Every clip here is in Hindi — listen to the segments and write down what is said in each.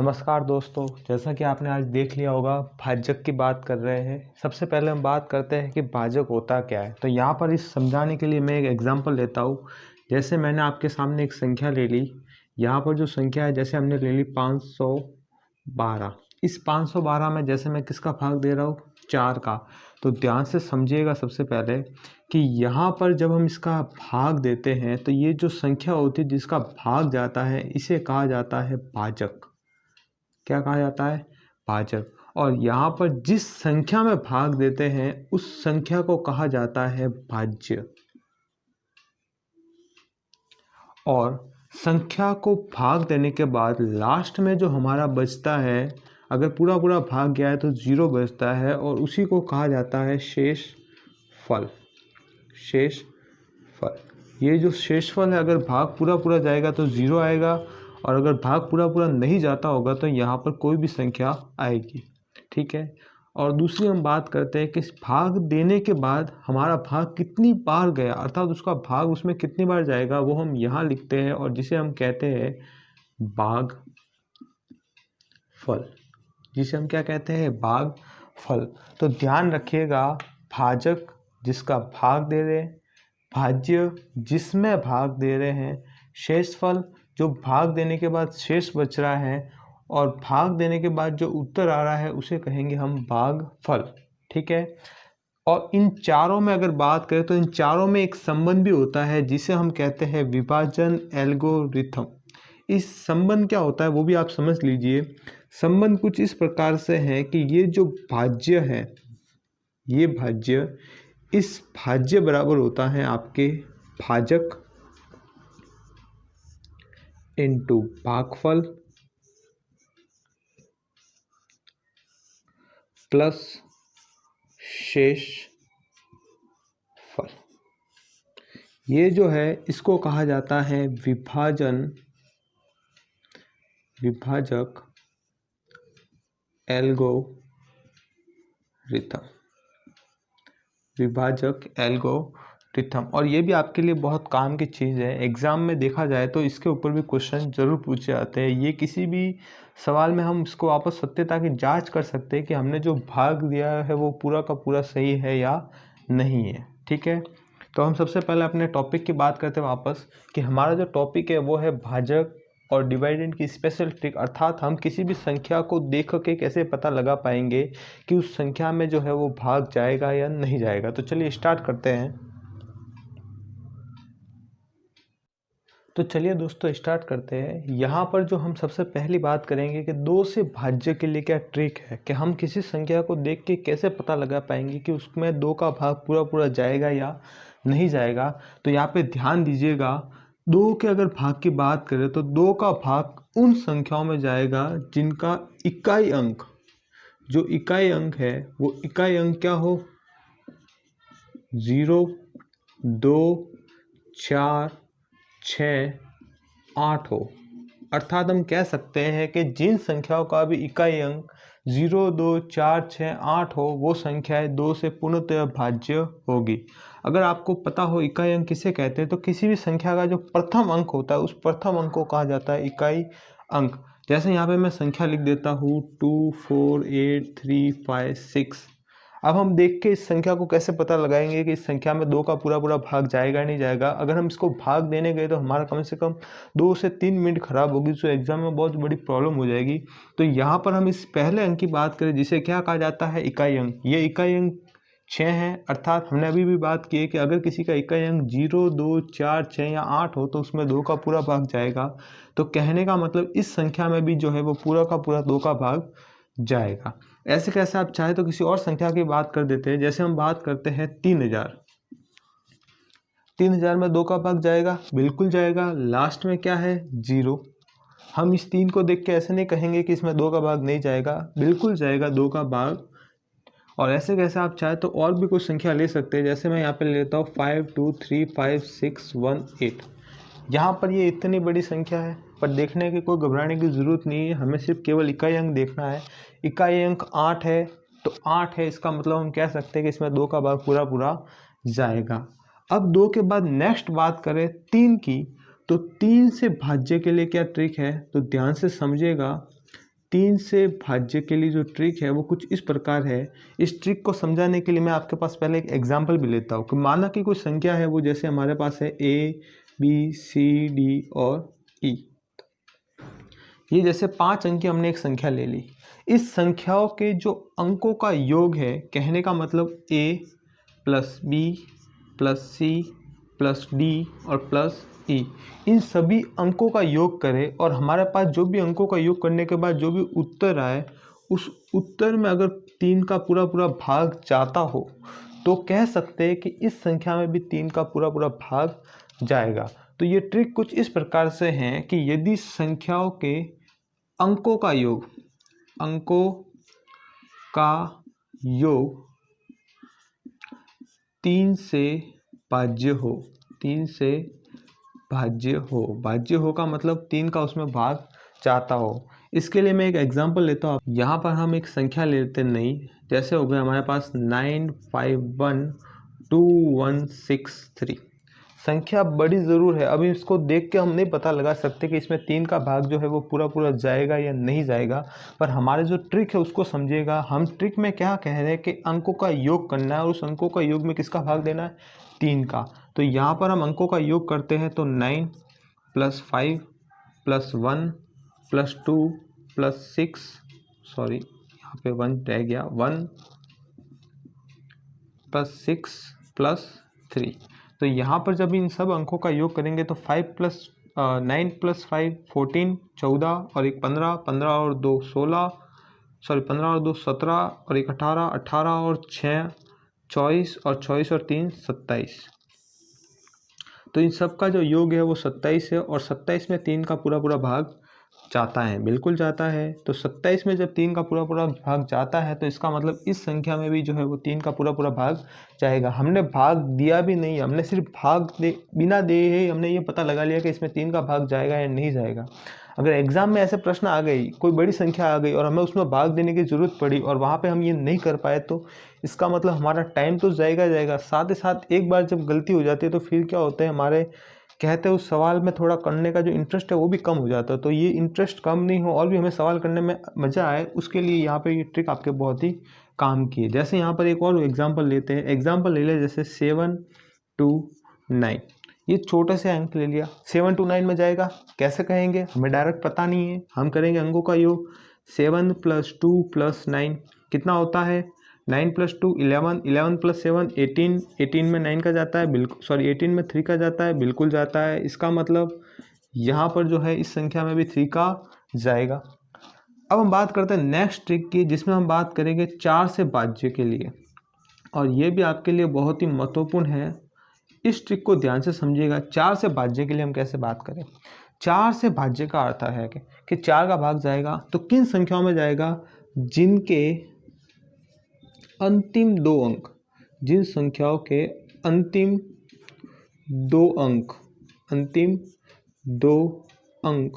नमस्कार दोस्तों, जैसा कि आपने आज देख लिया होगा भाजक की बात कर रहे हैं। सबसे पहले हम बात करते हैं कि भाजक होता क्या है। तो यहाँ पर इस समझाने के लिए मैं एक एग्जांपल लेता हूँ। जैसे मैंने आपके सामने एक संख्या ले ली। यहाँ पर जो संख्या है जैसे हमने ले ली 512। इस 512 में जैसे मैं किसका भाग दे रहा हूँ, 4 का। तो ध्यान से समझिएगा सबसे पहले कि यहाँ पर जब हम इसका भाग देते हैं तो ये जो संख्या होती है जिसका भाग जाता है इसे कहा जाता है भाजक। क्या कहा जाता है, भाजक। और यहाँ पर जिस संख्या में भाग देते हैं उस संख्या को कहा जाता है भाज्य। और संख्या को भाग देने के बाद लास्ट में जो हमारा बचता है, अगर पूरा पूरा भाग गया है तो 0 बचता है और उसी को कहा जाता है शेष फल। शेष फल, ये जो शेषफल है अगर भाग पूरा पूरा जाएगा तो 0 आएगा और अगर भाग पूरा पूरा नहीं जाता होगा तो यहाँ पर कोई भी संख्या आएगी। ठीक है। और दूसरी हम बात करते हैं कि भाग देने के बाद हमारा भाग कितनी बार गया, अर्थात उसका भाग उसमें कितनी बार जाएगा, वो हम यहाँ लिखते हैं और जिसे हम कहते हैं भाग फल। जिसे हम क्या कहते हैं, भाग फल। तो ध्यान रखिएगा, भाजक जिसका भाग दे रहे हैं, भाज्य जिसमें भाग दे रहे हैं, शेषफल जो भाग देने के बाद शेष बच रहा है, और भाग देने के बाद जो उत्तर आ रहा है उसे कहेंगे हम भागफल। ठीक है। और इन चारों में अगर बात करें तो इन चारों में एक संबंध भी होता है जिसे हम कहते हैं विभाजन एल्गोरिथम। इस संबंध क्या होता है वो भी आप समझ लीजिए। संबंध कुछ इस प्रकार से है कि ये जो भाज्य है, ये भाज्य, इस भाज्य बराबर होता है आपके भाजक इनटू भागफल प्लस शेष फल। ये जो है इसको कहा जाता है विभाजक एल्गोरिथम। विभाजक एल्गोरिथम। और ये भी आपके लिए बहुत काम की चीज़ है। एग्जाम में देखा जाए तो इसके ऊपर भी क्वेश्चन जरूर पूछे जाते हैं। ये किसी भी सवाल में हम इसको वापस सत्यता की जांच कर सकते हैं कि हमने जो भाग दिया है वो पूरा का पूरा सही है या नहीं है। ठीक है। तो हम सबसे पहले अपने टॉपिक की बात करते हैं वापस, कि हमारा जो टॉपिक है वो है भाजक और डिवाइडेंड की स्पेशल ट्रिक। अर्थात हम किसी भी संख्या को देख के कैसे पता लगा पाएंगे कि उस संख्या में जो है वो भाग जाएगा या नहीं जाएगा। तो चलिए स्टार्ट करते हैं। तो चलिए दोस्तों स्टार्ट करते हैं। यहाँ पर जो हम सबसे पहली बात करेंगे कि 2 से भाज्य के लिए क्या ट्रिक है, कि हम किसी संख्या को देख के कैसे पता लगा पाएंगे कि उसमें 2 का भाग पूरा पूरा जाएगा या नहीं जाएगा। तो यहाँ पे ध्यान दीजिएगा, 2 के अगर भाग की बात करें तो 2 का भाग उन संख्याओं में जाएगा जिनका इकाई अंक, जो इकाई अंक है वो इकाई अंक क्या हो, 0, 2, 4, 6, 8 हो। अर्थात हम कह सकते हैं कि जिन संख्याओं का भी इकाई अंक 0, 2, 4, 6, 8 हो वो संख्याएं 2 से पूर्णतः भाज्य होगी। अगर आपको पता हो इकाई अंक किसे कहते हैं, तो किसी भी संख्या का जो प्रथम अंक होता है उस प्रथम अंक को कहा जाता है इकाई अंक। जैसे यहाँ पे मैं संख्या लिख देता हूँ 2, 4, 8, 3, 5, 6। अब हम देख के इस संख्या को कैसे पता लगाएंगे कि इस संख्या में 2 का पूरा पूरा भाग जाएगा नहीं जाएगा। अगर हम इसको भाग देने गए तो हमारा कम से कम 2 से 3 मिनट खराब होगी, तो एग्जाम में बहुत बड़ी प्रॉब्लम हो जाएगी। तो यहाँ पर हम इस पहले अंक की बात करें जिसे क्या कहा जाता है, इकाई अंक। ये इकाई अंक 6 है। अर्थात हमने अभी भी बात की है कि अगर किसी का इकाई अंक 0, 2, 4, 6 या 8 हो तो उसमें 2 का पूरा भाग जाएगा। तो कहने का मतलब इस संख्या में भी जो है वो पूरा का पूरा 2 का भाग जाएगा। ऐसे कैसे आप चाहे तो किसी और संख्या की बात कर देते हैं। जैसे हम बात करते हैं 3000। 3000 में 2 का भाग जाएगा, बिल्कुल जाएगा। लास्ट में क्या है, 0। हम इस 3 को देख के ऐसे नहीं कहेंगे कि इसमें 2 का भाग नहीं जाएगा, बिल्कुल जाएगा 2 का भाग। और ऐसे कैसे आप चाहे तो और भी कुछ संख्या ले सकते हैं। जैसे मैं यहाँ पे लेता हूँ 5, 2, 3, 5, 6, 1, 8। यहाँ पर ये इतनी बड़ी संख्या है पर देखने की कोई घबराने की ज़रूरत नहीं है। हमें सिर्फ केवल इकाई अंक देखना है। इकाई अंक 8 है तो 8 है, इसका मतलब हम कह सकते हैं कि इसमें 2 का भाग पूरा पूरा जाएगा। अब 2 के बाद नेक्स्ट बात करें 3 की, तो 3 से भाज्य के लिए क्या ट्रिक है, तो ध्यान से समझिएगा। 3 से भाज्य के लिए जो ट्रिक है वो कुछ इस प्रकार है। इस ट्रिक को समझाने के लिए मैं आपके पास पहले एक एग्जांपल भी लेता हूँ कि माना कि कोई संख्या है, वो जैसे हमारे पास है A B C D और E। ये जैसे 5 अंक की हमने एक संख्या ले ली। इस संख्याओं के जो अंकों का योग है, कहने का मतलब A plus B plus C plus D और प्लस E, इन सभी अंकों का योग करें और हमारे पास जो भी अंकों का योग करने के बाद जो भी उत्तर आए, उस उत्तर में अगर 3 का पूरा पूरा भाग जाता हो तो कह सकते हैं कि इस संख्या में भी 3 का पूरा पूरा भाग जाएगा। तो ये ट्रिक कुछ इस प्रकार से है कि यदि संख्याओं के अंकों का योग 3 से भाज्य हो, 3 से भाज्य हो का मतलब 3 का उसमें भाग जाता हो। इसके लिए मैं एक एग्जांपल लेता हूँ। यहाँ पर हम एक संख्या लेते नहीं, जैसे हो गया हमारे पास 9512163। संख्या बड़ी ज़रूर है, अभी इसको देख के हम नहीं पता लगा सकते कि इसमें 3 का भाग जो है वो पूरा पूरा जाएगा या नहीं जाएगा, पर हमारे जो ट्रिक है उसको समझिएगा। हम ट्रिक में क्या कह रहे हैं कि अंकों का योग करना है और उस अंकों का योग में किसका भाग देना है, 3 का। तो यहाँ पर हम अंकों का योग करते हैं तो 9 + 5 + 1 + 2 + 6, सॉरी यहाँ पे 1 रह गया, 1 + 6 + 3। तो यहाँ पर जब इन सब अंकों का योग करेंगे तो 9 + 5 14, 14 और एक 15, 15 और 2 16, सॉरी 15 और 2 17 और एक 18, 18 और 6 24 और 24 और 3 27। तो इन सब का जो योग है वो 27 है और 27 में 3 का पूरा पूरा भाग जाता है, बिल्कुल जाता है। तो 27 में जब 3 का पूरा पूरा भाग जाता है तो इसका मतलब इस संख्या में भी जो है वो 3 का पूरा पूरा भाग जाएगा। हमने भाग दिया भी नहीं, हमने सिर्फ बिना दिए ही हमने ये पता लगा लिया कि इसमें 3 का भाग जाएगा या नहीं जाएगा। अगर एग्जाम में ऐसे प्रश्न आ गई, कोई बड़ी संख्या आ गई और हमें उसमें भाग देने की ज़रूरत पड़ी और वहाँ पे हम ये नहीं कर पाए, तो इसका मतलब हमारा टाइम तो जाएगा। साथ ही साथ एक बार जब गलती हो जाती है तो फिर क्या होता है, हमारे कहते हैं उस सवाल में थोड़ा करने का जो इंटरेस्ट है वो भी कम हो जाता है। तो ये इंटरेस्ट कम नहीं हो और भी हमें सवाल करने में मज़ा आए, उसके लिए यहाँ पे ये ट्रिक आपके बहुत ही काम की है। जैसे यहाँ पर एक और एग्जांपल लेते हैं, एग्जांपल ले ले जैसे 7 to 9। ये छोटे से अंक ले लिया, 7 to 9 में जाएगा, कैसे कहेंगे, हमें डायरेक्ट पता नहीं है। हम करेंगे अंकों का योग, 7 + 2 + 9 कितना होता है, 9 + 2 11, 11 + 7 18, 18 में 9 का जाता है, बिल्कुल सॉरी 18 में 3 का जाता है, बिल्कुल जाता है। इसका मतलब यहाँ पर जो है इस संख्या में भी 3 का जाएगा। अब हम बात करते हैं नेक्स्ट ट्रिक की, जिसमें हम बात करेंगे 4 से भाज्य के लिए, और ये भी आपके लिए बहुत ही महत्वपूर्ण है। इस ट्रिक को ध्यान से समझिएगा। 4 से भाज्य के लिए हम कैसे बात करें। 4 से भाज्य का अर्थ है कि 4 का भाग जाएगा तो किन संख्याओं में जाएगा, जिनके अंतिम 2 अंक, जिन संख्याओं के अंतिम 2 अंक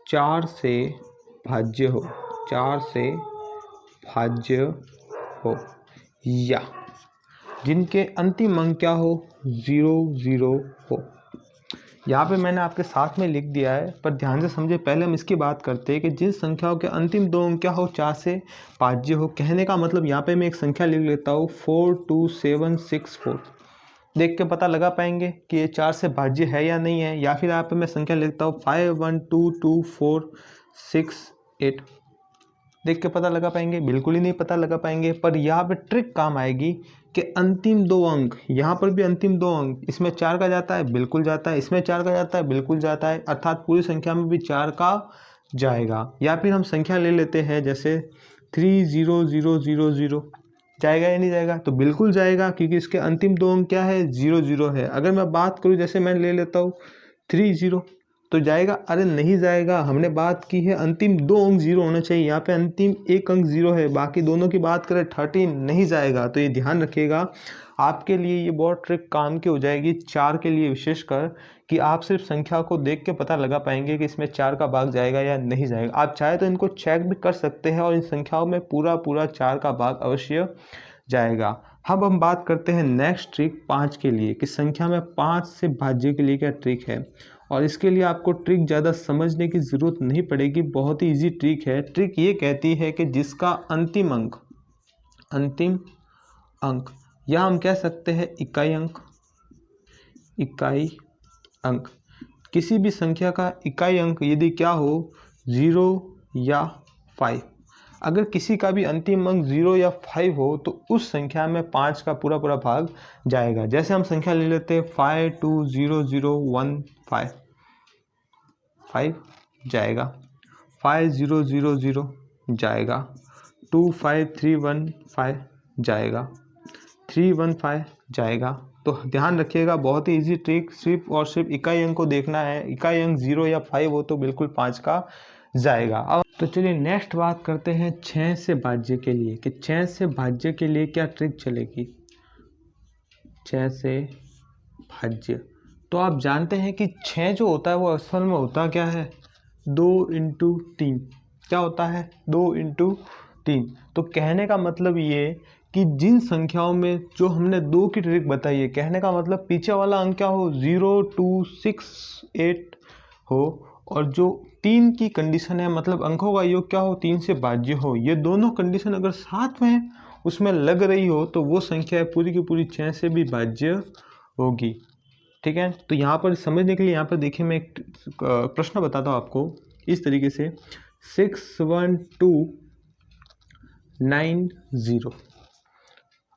4 से भाज्य हो, 4 से भाज्य हो, या जिनके अंतिम अंक क्या हो, 0 0 हो। यहाँ पे मैंने आपके साथ में लिख दिया है, पर ध्यान से समझे। पहले हम इसकी बात करते हैं कि जिन संख्याओं के अंतिम 2 अंक क्या हो, 4 से भाज्य हो। कहने का मतलब यहाँ पे मैं एक संख्या लिख लेता हूँ 42764। देख के पता लगा पाएंगे कि ये 4 से भाज्य है या नहीं है। या फिर यहाँ पे मैं संख्या लिखता हूँ 512246 देख के पता लगा पाएंगे, बिल्कुल ही नहीं पता लगा पाएंगे। पर यहाँ पे ट्रिक काम आएगी कि अंतिम 2 अंक, यहाँ पर भी अंतिम 2 अंक, इसमें 4 का जाता है, बिल्कुल जाता है, इसमें 4 का जाता है, बिल्कुल जाता है, अर्थात पूरी संख्या में भी 4 का जाएगा। या फिर हम संख्या ले लेते हैं जैसे 30000, जाएगा या नहीं जाएगा, तो बिल्कुल जाएगा, क्योंकि इसके अंतिम 2 अंक क्या है, 0 0 है। अगर मैं बात करूँ, जैसे मैं ले लेता हूँ 30, तो जाएगा, अरे नहीं जाएगा। हमने बात की है अंतिम 2 अंक 0 होना चाहिए, यहाँ पे अंतिम 1 अंक 0 है, बाकी दोनों की बात करें 13, नहीं जाएगा। तो ये ध्यान रखिएगा, आपके लिए ये बहुत ट्रिक काम की हो जाएगी 4 के लिए विशेषकर, कि आप सिर्फ संख्या को देख के पता लगा पाएंगे कि इसमें 4 का भाग जाएगा या नहीं जाएगा। आप चाहे तो इनको चेक भी कर सकते हैं और इन संख्याओं में पूरा 4 का भाग अवश्य जाएगा। अब हम बात करते हैं नेक्स्ट ट्रिक 5 के लिए, कि संख्या में 5 से भाज्य के लिए क्या ट्रिक है। और इसके लिए आपको ट्रिक ज़्यादा समझने की ज़रूरत नहीं पड़ेगी, बहुत ही इजी ट्रिक है। ट्रिक ये कहती है कि जिसका अंतिम अंक या हम कह सकते हैं इकाई अंक, किसी भी संख्या का इकाई अंक यदि क्या हो 0 या 5, अगर किसी का भी अंतिम अंक 0 या 5 हो तो उस संख्या में 5 का पूरा भाग जाएगा। जैसे हम संख्या ले लेते हैं 520015, 5 जाएगा, 5000 जाएगा, 25315 जाएगा, 315 जाएगा। तो ध्यान रखिएगा, बहुत ही इजी ट्रिक, सिर्फ और सिर्फ इकाई अंक को देखना है। इकाई अंक 0 या 5 हो तो बिल्कुल 5 का जाएगा। अब तो चलिए नेक्स्ट बात करते हैं 6 से भाज्य के लिए, कि 6 से भाज्य के लिए क्या ट्रिक चलेगी। 6 से भाज्य तो आप जानते हैं कि 6 जो होता है वो असल में होता क्या है, 2 × 3। क्या होता है, 2 × 3। तो कहने का मतलब ये कि जिन संख्याओं में जो हमने 2 की ट्रिक बताई है, कहने का मतलब पीछे वाला अंक क्या हो 0, 2, 6, 8 हो, और जो 3 की कंडीशन है मतलब अंकों का योग क्या हो 3 से भाज्य हो, ये दोनों कंडीशन अगर साथ में उसमें लग रही हो तो वो संख्या पूरी की पूरी 6 से भी भाज्य होगी। ठीक है, तो यहाँ पर समझने के लिए यहाँ पर देखिए मैं एक प्रश्न बताता हूँ आपको इस तरीके से 61290।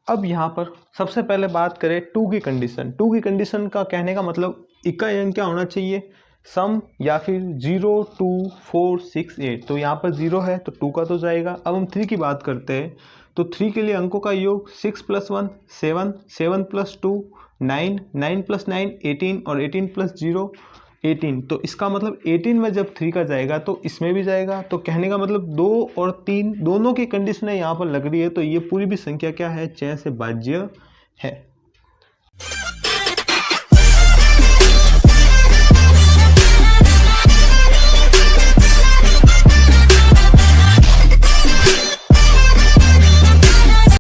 अब यहाँ पर सबसे पहले बात करें 2 की कंडीशन। 2 की कंडीशन का कहने का मतलब इकाई अंक क्या होना चाहिए, सम या फिर 0, 2, 4, 6, 8। तो यहाँ पर 0 है तो 2 का तो जाएगा। अब हम 3 की बात करते हैं तो 3 के लिए अंकों का योग 6 + 1 7, 7 + 2 9, 9 + 9 18 और 18 + 0 18। तो इसका मतलब 18 में जब 3 का जाएगा तो इसमें भी जाएगा। तो कहने का मतलब 2 और 3 दोनों की कंडीशन यहाँ पर लग रही है, तो ये पूरी भी संख्या क्या है 6 से भाज्य है।